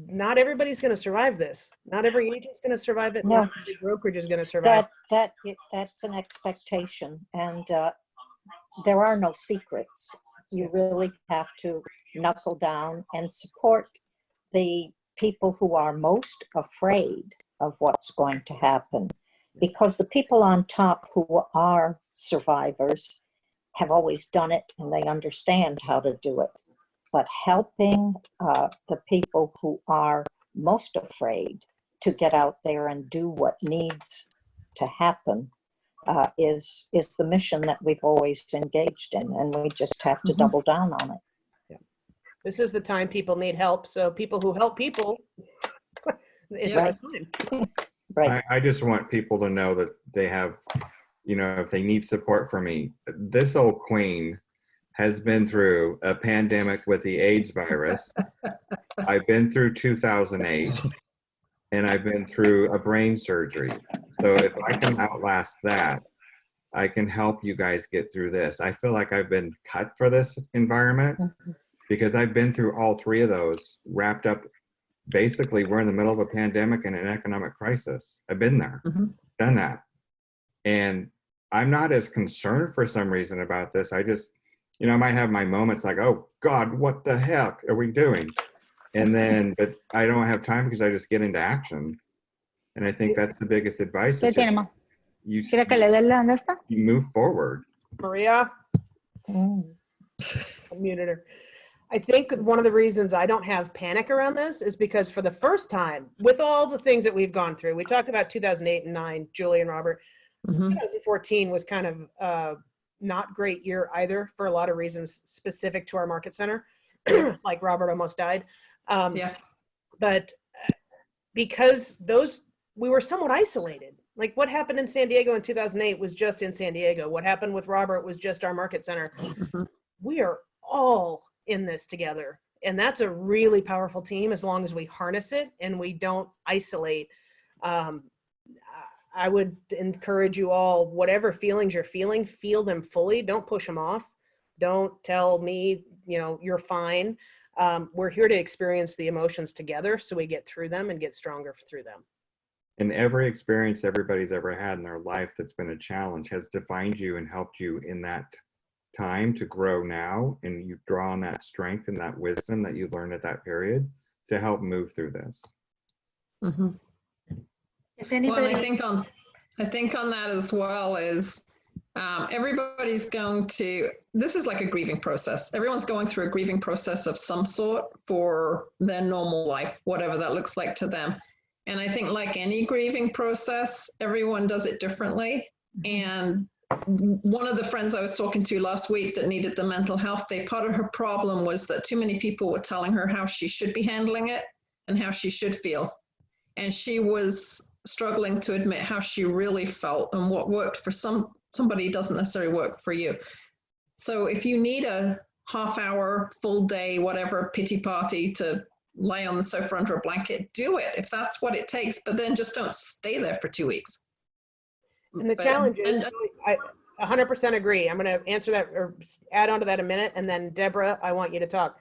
not everybody's going to survive this. Not every agent's going to survive it. No. Not every brokerage is going to survive. That's an expectation, and there are no secrets. You really have to knuckle down and support the people who are most afraid of what's going to happen, because the people on top who are survivors have always done it and they understand how to do it. But helping the people who are most afraid to get out there and do what needs to happen is the mission that we've always engaged in, and we just have to double down on it. Yeah. This is the time people need help, so people who help people, it's our time. Right. I just want people to know that they have, you know, if they need support from me, this old queen has been through a pandemic with the AIDS virus. I've been through 2008, and I've been through a brain surgery. So if I can outlast that, I can help you guys get through this. I feel like I've been cut for this environment because I've been through all three of those, wrapped up. Basically, we're in the middle of a pandemic and an economic crisis. I've been there, done that. And I'm not as concerned for some reason about this. I just, you know, I might have my moments like, oh God, what the heck are we doing? And then, but I don't have time because I just get into action. And I think that's the biggest advice. Is just, you move forward. Maria? I muted her. I think one of the reasons I don't have panic around this is because for the first time, with all the things that we've gone through, we talked about 2008 and 9, Julie and Robert. 2014 was kind of not great year either for a lot of reasons specific to our market center, like Robert almost died. But because we were somewhat isolated. Like what happened in San Diego in 2008 was just in San Diego. What happened with Robert was just our market center. We are all in this together. And that's a really powerful team as long as we harness it and we don't isolate. I would encourage you all, whatever feelings you're feeling, feel them fully. Don't push them off. Don't tell me, you know, you're fine. We're here to experience the emotions together so we get through them and get stronger through them. And every experience everybody's ever had in their life that's been a challenge has defined you and helped you in that time to grow now. And you draw on that strength and that wisdom that you learned at that period to help move through this. If anybody, well, I think on that as well is everybody's going to, this is like a grieving process. Everyone's going through a grieving process of some sort for their normal life, whatever that looks like to them. And I think like any grieving process, everyone does it differently. And one of the friends I was talking to last week that needed the mental health day, part of her problem was that too many people were telling her how she should be handling it and how she should feel. And she was struggling to admit how she really felt, and what worked for somebody doesn't necessarily work for you. So if you need a half hour, full day, whatever, pity party to lay on the sofa under a blanket, do it if that's what it takes, but then just don't stay there for 2 weeks. And the challenge is, I 100% agree. I'm going to answer that or add on to that in a minute. And then Deborah, I want you to talk.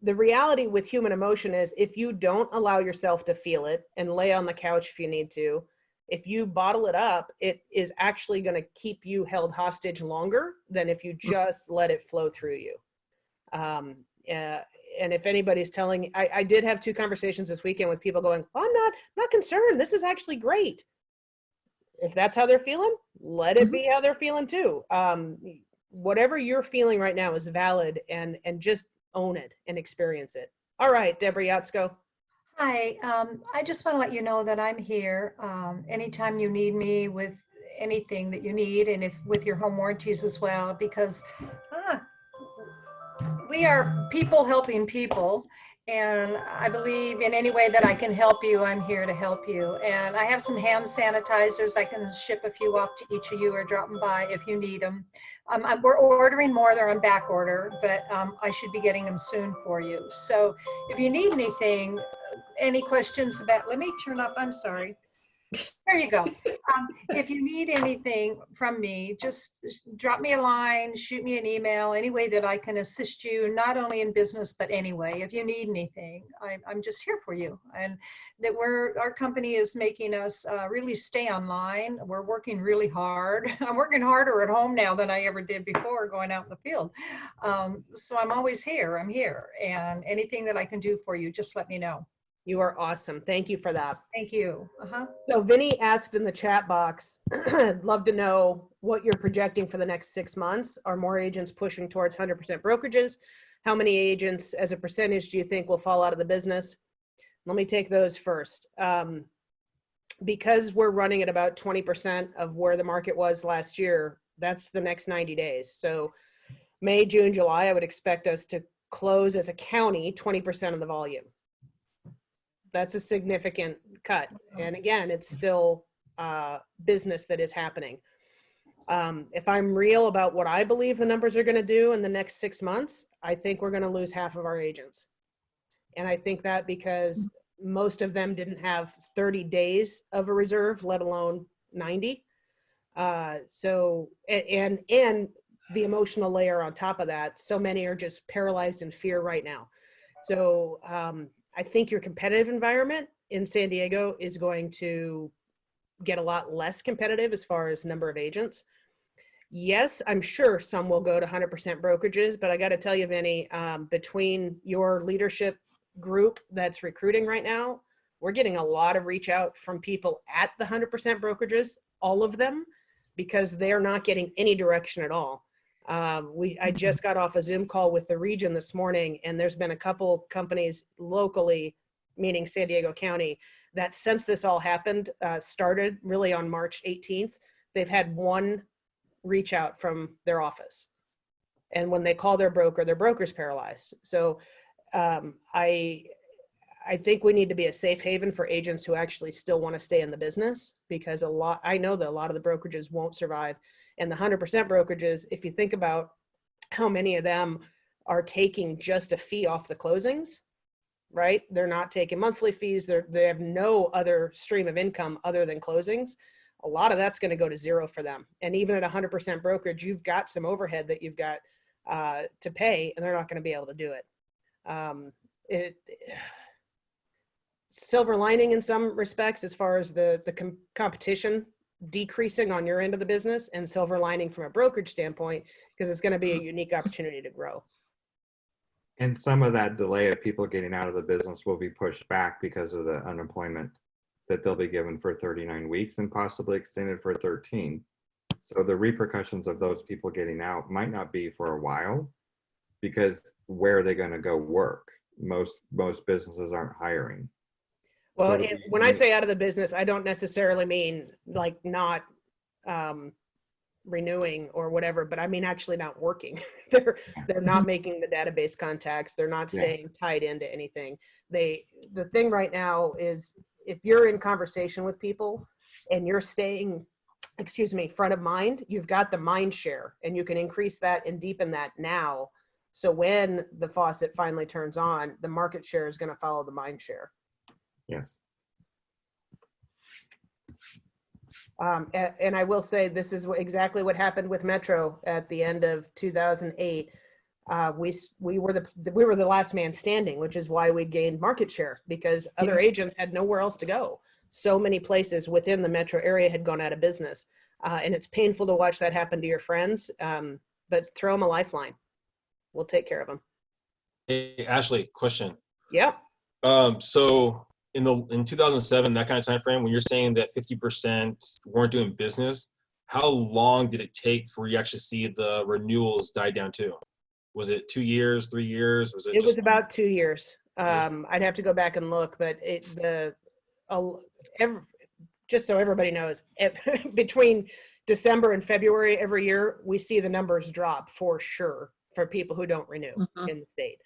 The reality with human emotion is if you don't allow yourself to feel it and lay on the couch if you need to, if you bottle it up, it is actually going to keep you held hostage longer than if you just let it flow through you. And if anybody's telling, I did have 2 conversations this weekend with people going, oh, I'm not concerned. This is actually great. If that's how they're feeling, let it be how they're feeling too. Whatever you're feeling right now is valid, and just own it and experience it. All right, Deborah Yatsko. Hi, I just want to let you know that I'm here anytime you need me with anything that you need, and if with your home warranties as well, because we are people helping people, and I believe in any way that I can help you, I'm here to help you. And I have some hand sanitizers. I can ship a few off to each of you or drop them by if you need them. We're ordering more. They're on back order, but I should be getting them soon for you. So if you need anything, any questions about, let me turn off, I'm sorry. There you go. If you need anything from me, just drop me a line, shoot me an email, any way that I can assist you, not only in business, but anyway. If you need anything, I'm just here for you. And that our company is making us really stay online. We're working really hard. I'm working harder at home now than I ever did before going out in the field. So I'm always here. I'm here. And anything that I can do for you, just let me know. You are awesome. Thank you for that. Thank you. So Vinny asked in the chat box, I'd love to know what you're projecting for the next 6 months. Are more agents pushing towards 100% brokerages? How many agents as a percentage do you think will fall out of the business? Let me take those first. Because we're running at about 20% of where the market was last year, that's the next 90 days. So May, June, July, I would expect us to close as a county 20% of the volume. That's a significant cut. And again, it's still business that is happening. If I'm real about what I believe the numbers are going to do in the next 6 months, I think we're going to lose half of our agents. And I think that because most of them didn't have 30 days of a reserve, let alone 90. So, and the emotional layer on top of that, so many are just paralyzed in fear right now. So I think your competitive environment in San Diego is going to get a lot less competitive as far as number of agents. Yes, I'm sure some will go to 100% brokerages, but I got to tell you, Vinny, between your leadership group that's recruiting right now, we're getting a lot of reach out from people at the 100% brokerages, all of them, because they're not getting any direction at all. I just got off a Zoom call with the region this morning, and there's been a couple companies locally, meaning San Diego County, that since this all happened, started really on March 18th, they've had one reach out from their office. And when they call their broker's paralyzed. So I think we need to be a safe haven for agents who actually still want to stay in the business, because I know that a lot of the brokerages won't survive. And the 100% brokerages, if you think about how many of them are taking just a fee off the closings, right? They're not taking monthly fees. They have no other stream of income other than closings. A lot of that's going to go to zero for them. And even at 100% brokerage, you've got some overhead that you've got to pay, and they're not going to be able to do it. Silver lining in some respects, as far as the competition decreasing on your end of the business, and silver lining from a brokerage standpoint, because it's going to be a unique opportunity to grow. And some of that delay of people getting out of the business will be pushed back because of the unemployment that they'll be given for 39 weeks and possibly extended for 13. So the repercussions of those people getting out might not be for a while, because where are they going to go work? Most businesses aren't hiring. Well, So when I say out of the business, I don't necessarily mean like not renewing or whatever, but I mean actually not working. They're not making the database contacts. They're not staying tied into anything. The thing right now is, if you're in conversation with people and you're staying, front of mind, you've got the mind share, and you can increase that and deepen that now. So when the faucet finally turns on, the market share is going to follow the mind share. Yes. And I will say, this is exactly what happened with Metro at the end of 2008. We were the last man standing, which is why we gained market share, because other agents had nowhere else to go. So many places within the Metro area had gone out of business. And it's painful to watch that happen to your friends, but throw them a lifeline. We'll take care of them. Hey, Ashley, question. Yep. So in 2007, that kind of time frame, when you're saying that 50% weren't doing business, how long did it take for you actually see the renewals die down to? Was it 2 years, 3 years? It was about 2 years. I'd have to go back and look, but just so everybody knows, between December and February every year, we see the numbers drop for sure for people who don't renew in the state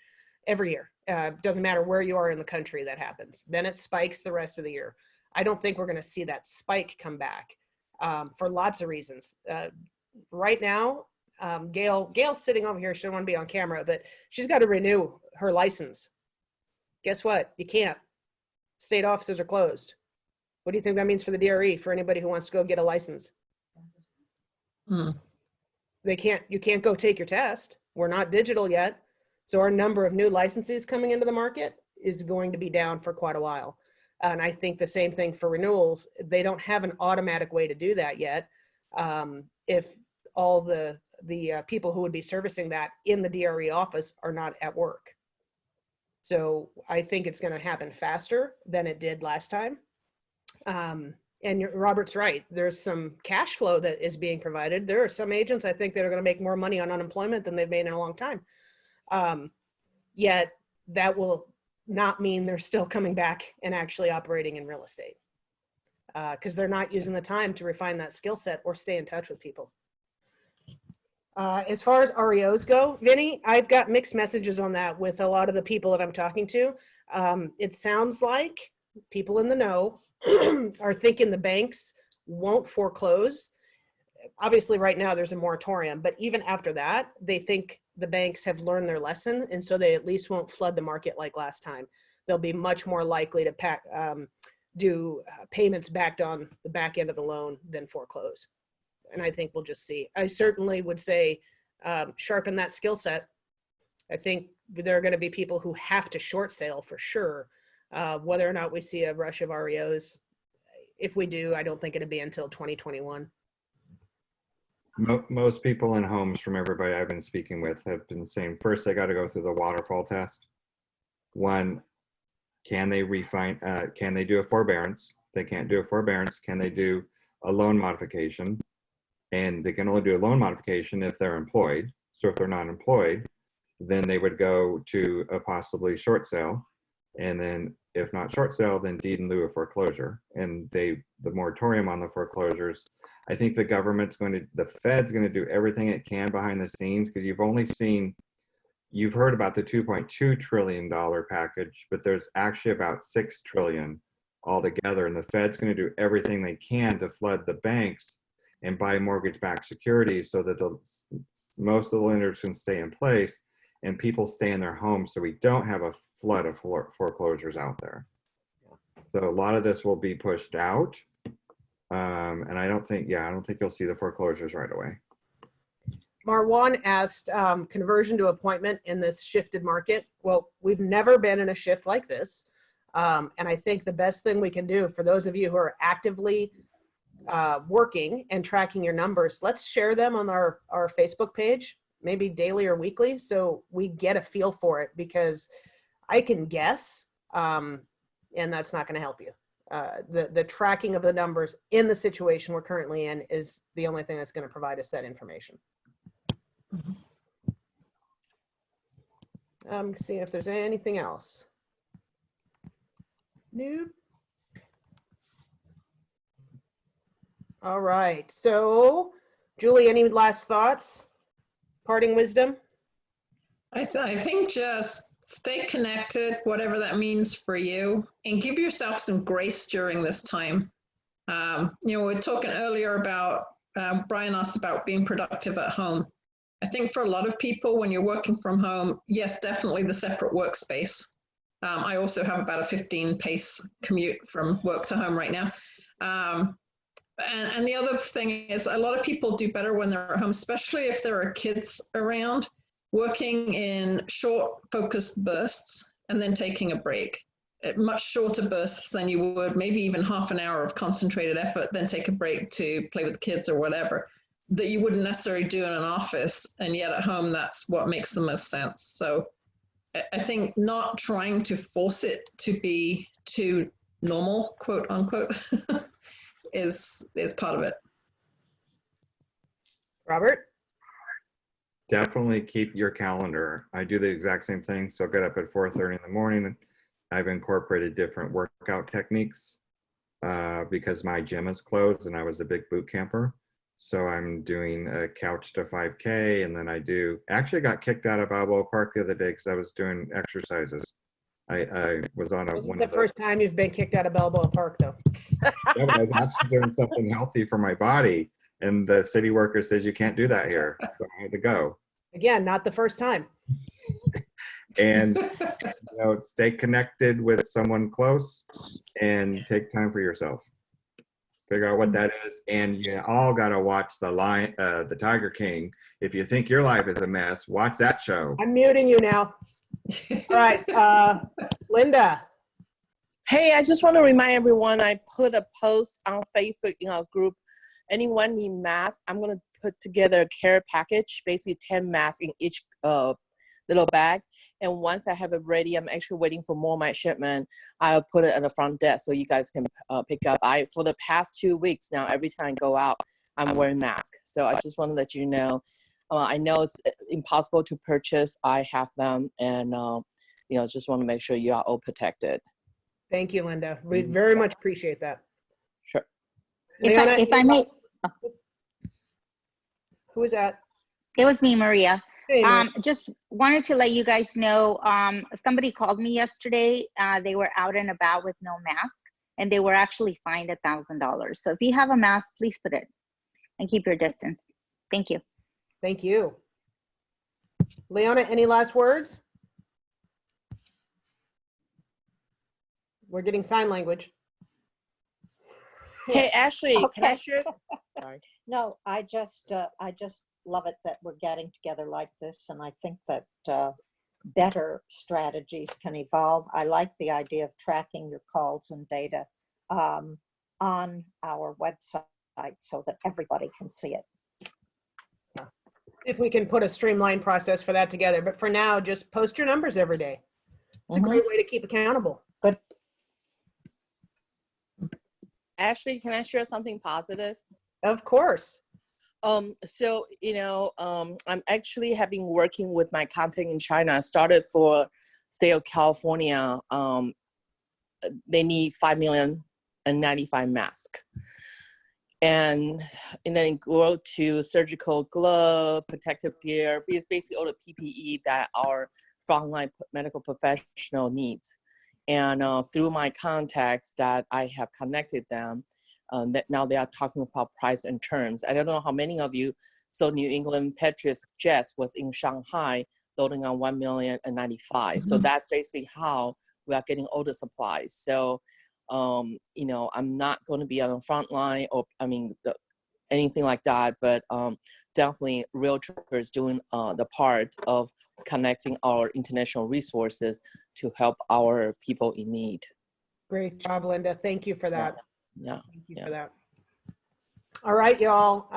every year. Doesn't matter where you are in the country, that happens. Then it spikes the rest of the year. I don't think we're going to see that spike come back for lots of reasons. Right now, Gail's sitting over here. She doesn't want to be on camera, but she's got to renew her license. Guess what? You can't. State offices are closed. What do you think that means for the DRE, for anybody who wants to go get a license? You can't go take your test. We're not digital yet. So our number of new licensees coming into the market is going to be down for quite a while. And I think the same thing for renewals. They don't have an automatic way to do that yet. If all the people who would be servicing that in the DRE office are not at work. So I think it's going to happen faster than it did last time. And Robert's right. There's some cash flow that is being provided. There are some agents, I think, that are going to make more money on unemployment than they've made in a long time. Yet that will not mean they're still coming back and actually operating in real estate, because they're not using the time to refine that skill set or stay in touch with people. As far as REOs go, Vinny, I've got mixed messages on that with a lot of the people that I'm talking to. It sounds like people in the know are thinking the banks won't foreclose. Obviously right now there's a moratorium, but even after that, they think the banks have learned their lesson, and so they at least won't flood the market like last time. They'll be much more likely to do payments backed on the back end of the loan than foreclose. And I think we'll just see. I certainly would say sharpen that skill set. I think there are going to be people who have to short sale for sure. Whether or not we see a rush of REOs, if we do, I don't think it'll be until 2021. Most people in homes, from everybody I've been speaking with, have been saying first they got to go through the waterfall test. One, can they can they do a forbearance? If they can't do a forbearance, can they do a loan modification? And they can only do a loan modification if they're employed. So if they're not employed, then they would go to a possibly short sale. And then if not short sale, then deed in lieu of foreclosure. And the moratorium on the foreclosures, I think the government's the Fed's going to do everything it can behind the scenes, because you've heard about the $2.2 trillion package, but there's actually about $6 trillion altogether. And the Fed's going to do everything they can to flood the banks and buy mortgage-backed securities so that most of the lenders can stay in place and people stay in their homes, so we don't have a flood of foreclosures out there. So a lot of this will be pushed out, and I don't think you'll see the foreclosures right away. Marwan asked conversion to appointment in this shifted market. Well, we've never been in a shift like this, and I think the best thing we can do for those of you who are actively working and tracking your numbers, let's share them on our Facebook page, maybe daily or weekly, so we get a feel for it, because I can guess, and that's not going to help you. The tracking of the numbers in the situation we're currently in is the only thing that's going to provide us that information. Seeing if there's anything else. Nope. All right, so Julie, any last thoughts? Parting wisdom? I think just stay connected, whatever that means for you, and give yourself some grace during this time. We're talking earlier about, Brian asked about being productive at home. I think for a lot of people, when you're working from home, yes, definitely the separate workspace. I also have about a 15 pace commute from work to home right now. And the other thing is, a lot of people do better when they're at home, especially if there are kids around, working in short focused bursts and then taking a break. Much shorter bursts than you would, maybe even half an hour of concentrated effort, then take a break to play with the kids or whatever, that you wouldn't necessarily do in an office. And yet at home, that's what makes the most sense. So I think not trying to force it to be too normal, quote unquote, is part of it. Robert? Definitely keep your calendar. I do the exact same thing. So get up at 4:30 in the morning. I've incorporated different workout techniques because my gym is closed and I was a big boot camper. So I'm doing a couch to 5K, and then actually got kicked out of Balboa Park the other day because I was doing exercises. I was on This is the first time you've been kicked out of Balboa Park, though. I was actually doing something healthy for my body, and the city worker says you can't do that here, so I had to go. Again, not the first time. And stay connected with someone close and take time for yourself. Figure out what that is, and you all gotta watch the Tiger King. If you think your life is a mess, watch that show. I'm muting you now. All right, Linda. Hey, I just want to remind everyone, I put a post on Facebook in our group. Anyone need masks? I'm going to put together a care package, basically 10 masks in each little bag. And once I have it ready, I'm actually waiting for more of my shipment. I'll put it on the front desk so you guys can pick up. For the past 2 weeks now, every time I go out, I'm wearing masks. So I just want to let you know. I know it's impossible to purchase. I have them, and just want to make sure you are all protected. Thank you, Linda. We very much appreciate that. Sure. Leona, If I may. Who is that? It was me, Maria. Hey, Maria. Just wanted to let you guys know, somebody called me yesterday. They were out and about with no mask, and they were actually fined $1,000. So if you have a mask, please put it and keep your distance. Thank you. Thank you. Leona, any last words? We're getting sign language. Hey, Ashley, can I Okay. share? Sorry. No, I just love it that we're getting together like this, and I think that better strategies can evolve. I like the idea of tracking your calls and data on our website so that everybody can see it. If we can put a streamlined process for that together, but for now, just post your numbers every day. It's a great way to keep accountable. Good. Ashley, can I share something positive? Of course. So, I'm actually have been working with my content in China. I started for state of California. They need 5,095,000 masks. And then go to surgical glove, protective gear, it's basically all the PPE that our frontline medical professional needs. And through my contacts that I have connected them, that now they are talking about price and terms. I don't know how many of you saw New England Patriots Jets was in Shanghai loading on 1,095,000. So that's basically how we are getting all the supplies. So, I'm not going to be on the front line or, anything like that, but definitely Real Truckers doing the part of connecting our international resources to help our people in need. Great job, Linda. Thank you for that. Yeah. Thank you for that. All right, y'all.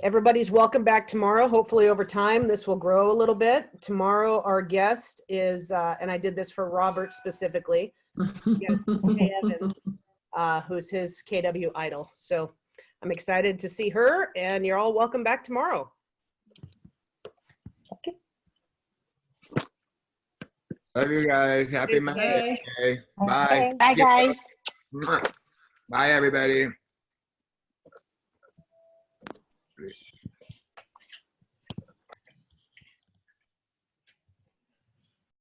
Everybody's welcome back tomorrow. Hopefully over time, this will grow a little bit. Tomorrow, our guest is, and I did this for Robert specifically, yes, Kay Evans, who's his KW idol. So I'm excited to see her, and you're all welcome back tomorrow. Okay. Love you guys. Happy Bye. Monday. Bye. Okay. Bye, guys. Bye, everybody.